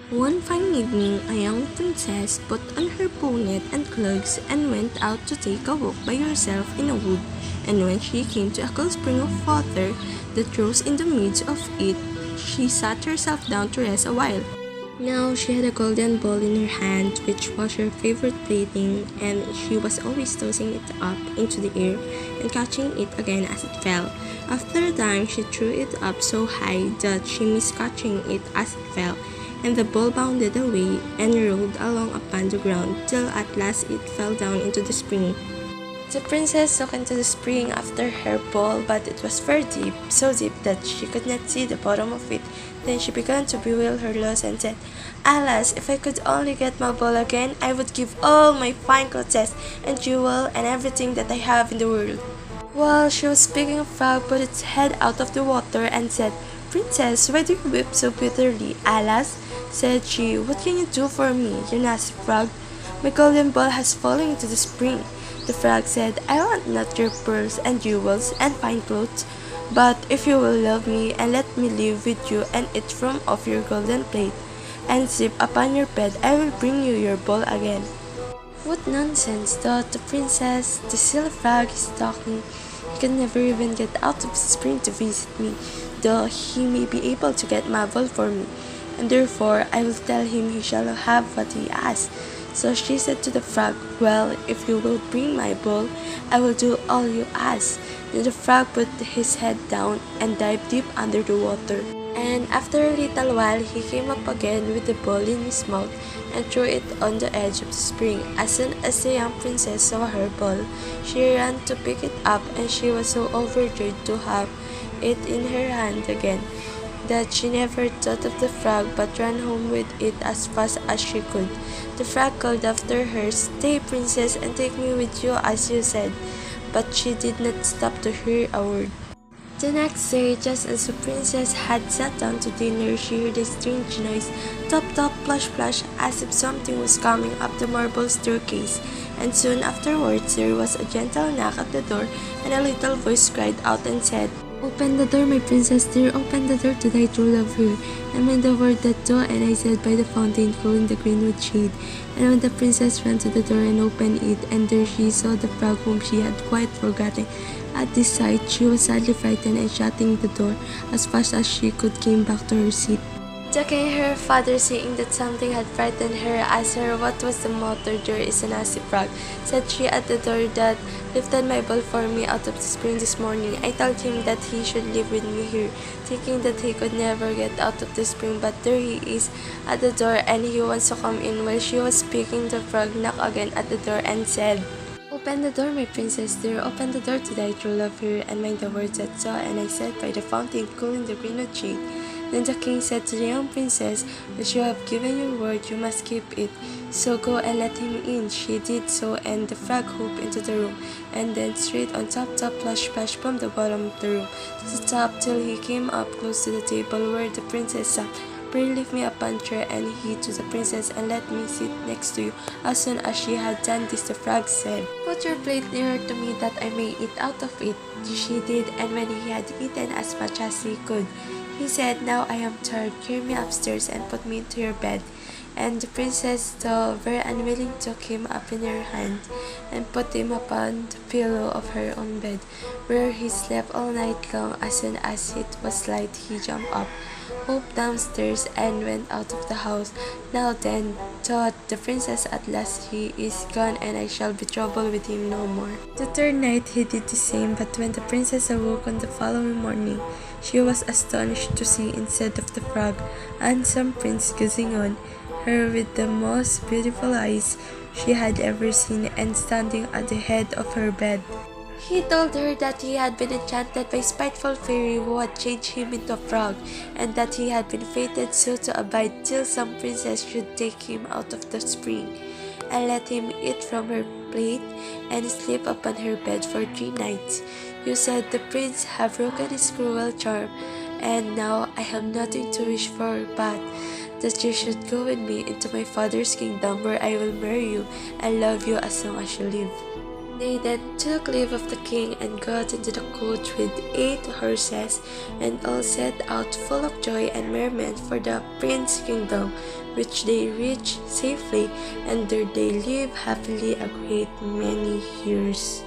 One fine evening, a young princess put on her bonnet and cloaks and went out to take a walk by herself in a wood. And when she came to a cool spring of water that rose in the midst of it, she sat herself down to rest a while. Now she had a golden ball in her hand, which was her favorite plaything, and she was always tossing it up into the air and catching it again as it fell. After a time, she threw it up so high that she missed catching it as it fell, and the ball bounded away and rolled along upon the ground till at last it fell down into the spring. The princess looked into the spring after her ball, but it was very deep, so deep that she could not see the bottom of it. Then she began to bewail her loss and said, "Alas, if I could only get my ball again, I would give all my fine clothes and jewel and everything that I have in the world." While she was speaking, a frog put its head out of the water and said, "Princess, why do you weep so bitterly?" "Alas," said she, "what can you do for me, you nasty frog? My golden ball has fallen into the spring." The frog said, "I want not your pearls and jewels and fine clothes, but if you will love me and let me live with you and eat from off your golden plate and sleep upon your bed, I will bring you your ball again." "What nonsense," thought the princess. "The silly frog is talking. He can never even get out of the spring to visit me, though he may be able to get my ball for me, and therefore I will tell him he shall have what he asks." So she said to the frog, "Well, if you will bring my ball, I will do all you ask." Then the frog put his head down and dived deep under the water. And after a little while he came up again with the ball in his mouth and threw it on the edge of the spring. As soon as the young princess saw her ball, she ran to pick it up, and she was so overjoyed to have it in her hand again that she never thought of the frog but ran home with it as fast as she could. The frog called after her, "Stay, princess, and take me with you as you said," but she did not stop to hear a word. The next day, just as the princess had sat down to dinner, she heard a strange noise, top top, plush plush, as if something was coming up the marble staircase, and soon afterwards there was a gentle knock at the door, and a little voice cried out and said, "Open the door, my princess dear, open the door to thy true love here." And when the word that door, and I said, "By the fountain cool in the greenwood shade." And when the princess ran to the door and opened it, and there she saw the frog whom she had quite forgotten. At this sight, she was sadly frightened, and shutting the door as fast as she could came back to her seat. The king, her father, seeing that something had frightened her, asked her what was the matter. "There is a nasty frog," said she at the door, "that lifted my ball for me out of the spring this morning. I told him that he should live with me here, thinking that he could never get out of the spring, but there he is at the door, and he wants to come in." While she was speaking, the frog knocked again at the door and said, "Open the door, my princess dear, open the door to thy true love here." And mind the words that saw, and I said, "By the fountain cool in the greenwood shade." Then the king said to the young princess, "As you have given your word, you must keep it. So go and let him in." She did so, and the frog hopped into the room, and then straight on top, top, splash, splash from the bottom of the room to the top till he came up close to the table where the princess sat. "Pray lift me up on chair," and he to the princess, "and let me sit next to you." As soon as she had done this, the frog said, "Put your plate nearer to me that I may eat out of it." She did, and when he had eaten as much as he could, he said, "Now I am tired, carry me upstairs and put me into your bed." And the princess, though very unwilling, took him up in her hand and put him upon the pillow of her own bed, where he slept all night long. As soon as it was light, he jumped up, hopped downstairs, and went out of the house. "Now then," thought the princess, "at last he is gone, and I shall be troubled with him no more." The third night he did the same, but when the princess awoke on the following morning, she was astonished to see, instead of the frog, a handsome prince gazing on her with the most beautiful eyes she had ever seen, and standing at the head of her bed. He told her that he had been enchanted by a spiteful fairy who had changed him into a frog, and that he had been fated so to abide till some princess should take him out of the spring, and let him eat from her plate and sleep upon her bed for 3 nights. You said the prince have broken his cruel charm, and now I have nothing to wish for but that you should go with me into my father's kingdom, where I will marry you and love you as long as you live." They then took leave of the king and got into the coach with 8 horses, and all set out full of joy and merriment for the prince's kingdom, which they reached safely, and there they lived happily a great many years.